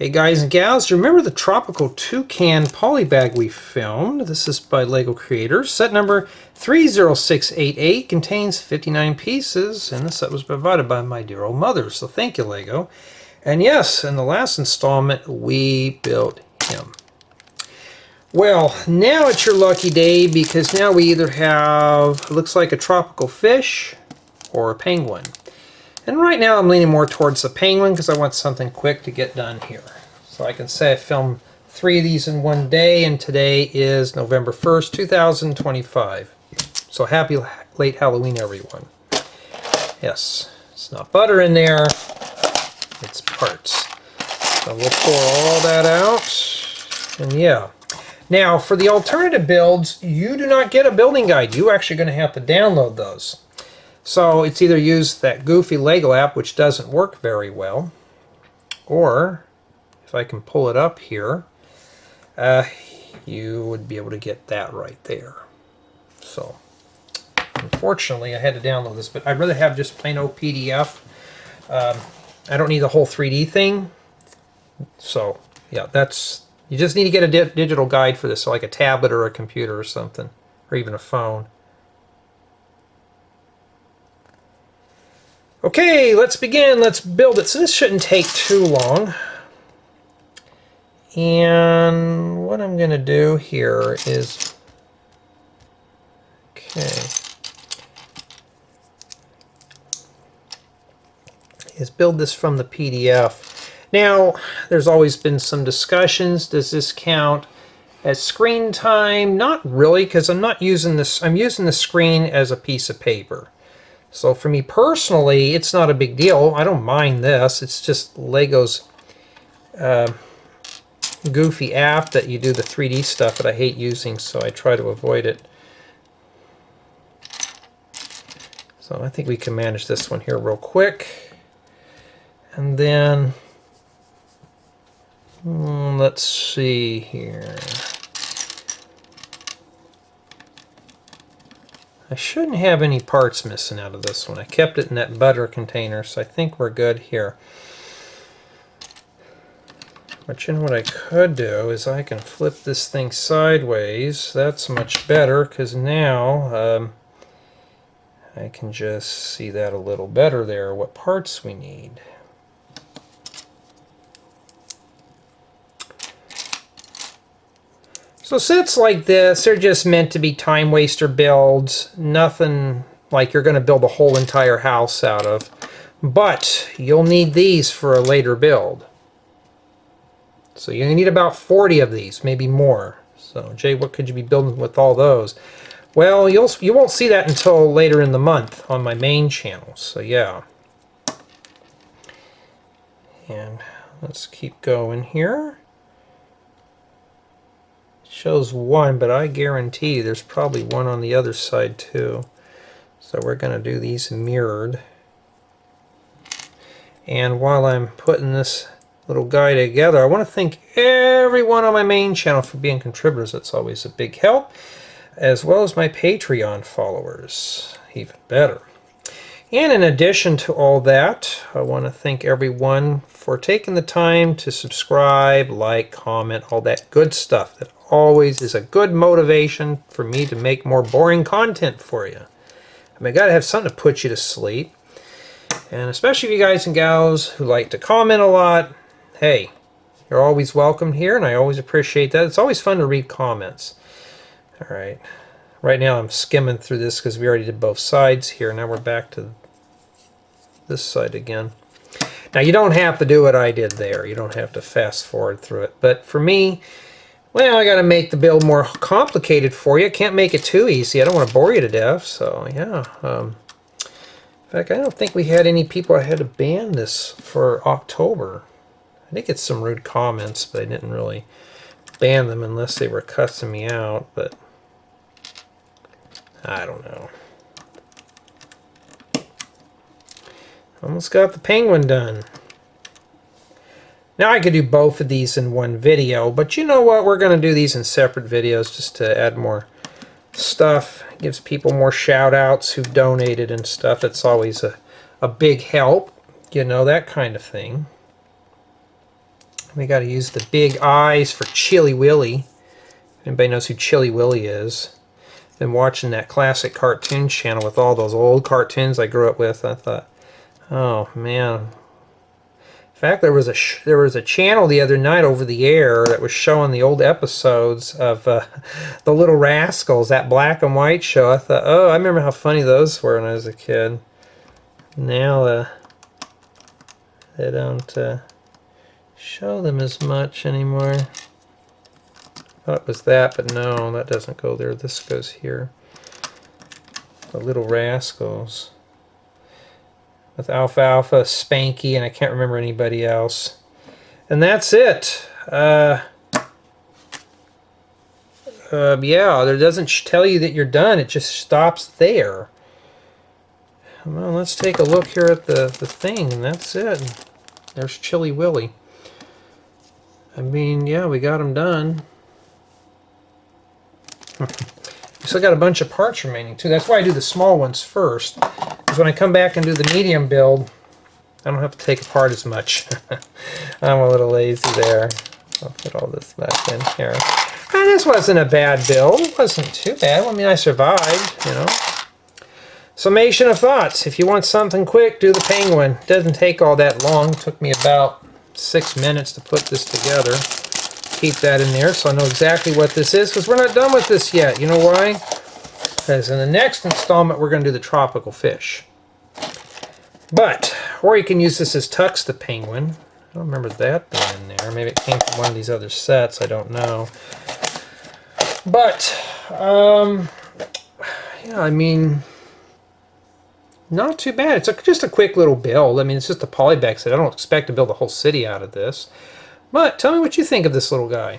Hey guys and gals, do you remember the Tropical Toucan polybag we filmed? This is by LEGO Creators. Set number 30688 contains 59 pieces, and this set was provided by my dear old mother, so thank you, LEGO. And yes, in the last installment, we built him. Well, now it's your lucky day, because now we either have, it looks like a tropical fish, or a penguin. And right now I'm leaning more towards the penguin because I want something quick to get done here. So I can say I filmed 3 of these in one day, and today is November 1st, 2025. So happy late Halloween, everyone. Yes, it's not butter in there, it's parts. So we'll pour all that out, and yeah. Now for the alternative builds, you do not get a building guide. You're actually going to have to download those. So it's either use that goofy LEGO app, which doesn't work very well, or if I can pull it up here, you would be able to get that right there. So unfortunately I had to download this, but I'd rather have just plain old PDF. I don't need the whole 3D thing. So yeah, you just need to get a digital guide for this, so like a tablet or a computer or something, or even a phone. Okay, let's begin. Let's build it. So this shouldn't take too long. And what I'm going to do here is, build this from the PDF. Now, there's always been some discussions. Does this count as screen time? Not really, because I'm not using this. I'm using the screen as a piece of paper. So for me personally, it's not a big deal. I don't mind this. It's just LEGO's goofy app that you do the 3D stuff that I hate using, so I try to avoid it. So I think we can manage this one here real quick. And then, let's see here. I shouldn't have any parts missing out of this one. I kept it in that butter container, so I think we're good here. But you know what I could do is I can flip this thing sideways. That's much better, because now I can just see that a little better there, what parts we need. So sets like this, they're just meant to be time waster builds. Nothing like you're going to build a whole entire house out of. But you'll need these for a later build. So you need about 40 of these, maybe more. So Jay, what could you be building with all those? Well, you won't see that until later in the month on my main channel. So yeah. And let's keep going here. Shows one, but I guarantee there's probably one on the other side too. So we're going to do these mirrored. And while I'm putting this little guy together, I want to thank everyone on my main channel for being contributors. That's always a big help, as well as my Patreon followers, even better. And in addition to all that, I want to thank everyone for taking the time to subscribe, like, comment, all that good stuff. That always is a good motivation for me to make more boring content for you. I mean, I gotta have something to put you to sleep. And especially if you guys and gals who like to comment a lot, hey, you're always welcome here, and I always appreciate that. It's always fun to read comments. All right. Right now I'm skimming through this because we already did both sides here. Now we're back to this side again. Now you don't have to do what I did there. You don't have to fast forward through it. But for me, well, I got to make the build more complicated for you. I can't make it too easy. I don't want to bore you to death. So yeah. In fact, I don't think we had any people I had to ban this for October. I did get some rude comments, but I didn't really ban them unless they were cussing me out. But I don't know. Almost got the penguin done. Now I could do both of these in one video, but you know what? We're going to do these in separate videos just to add more stuff. It gives people more shout outs who've donated and stuff. It's always a big help, you know, that kind of thing. We got to use the big eyes for Chilly Willy. Anybody knows who Chilly Willy is? Been watching that classic cartoon channel with all those old cartoons I grew up with. I thought, oh man. In fact, there was a channel the other night over the air that was showing the old episodes of the Little Rascals, that black and white show. I thought, oh, I remember how funny those were when I was a kid. Now they don't show them as much anymore. I thought it was that, but no, that doesn't go there. This goes here. The Little Rascals. With Alfalfa, Spanky, and I can't remember anybody else. And that's it. Yeah, it doesn't tell you that you're done. It just stops there. Well, let's take a look here at the thing, and that's it. There's Chilly Willy. I mean, yeah, we got him done. We still got a bunch of parts remaining, too. That's why I do the small ones first. Because when I come back and do the medium build, I don't have to take apart as much. I'm a little lazy there. I'll put all this back in here. And this wasn't a bad build. It wasn't too bad. I mean, I survived, you know. Summation of Thoughts. If you want something quick, do the penguin. It doesn't take all that long. It took me about 6 minutes to put this together. Keep that in there so I know exactly what this is, because we're not done with this yet. You know why? Because in the next installment we're going to do the tropical fish. But, or you can use this as Tux the penguin. I don't remember that being in there. Maybe it came from one of these other sets. I don't know. But, yeah, I mean, not too bad. It's just a quick little build. I mean, it's just a polybag set. I don't expect to build a whole city out of this. But tell me what you think of this little guy.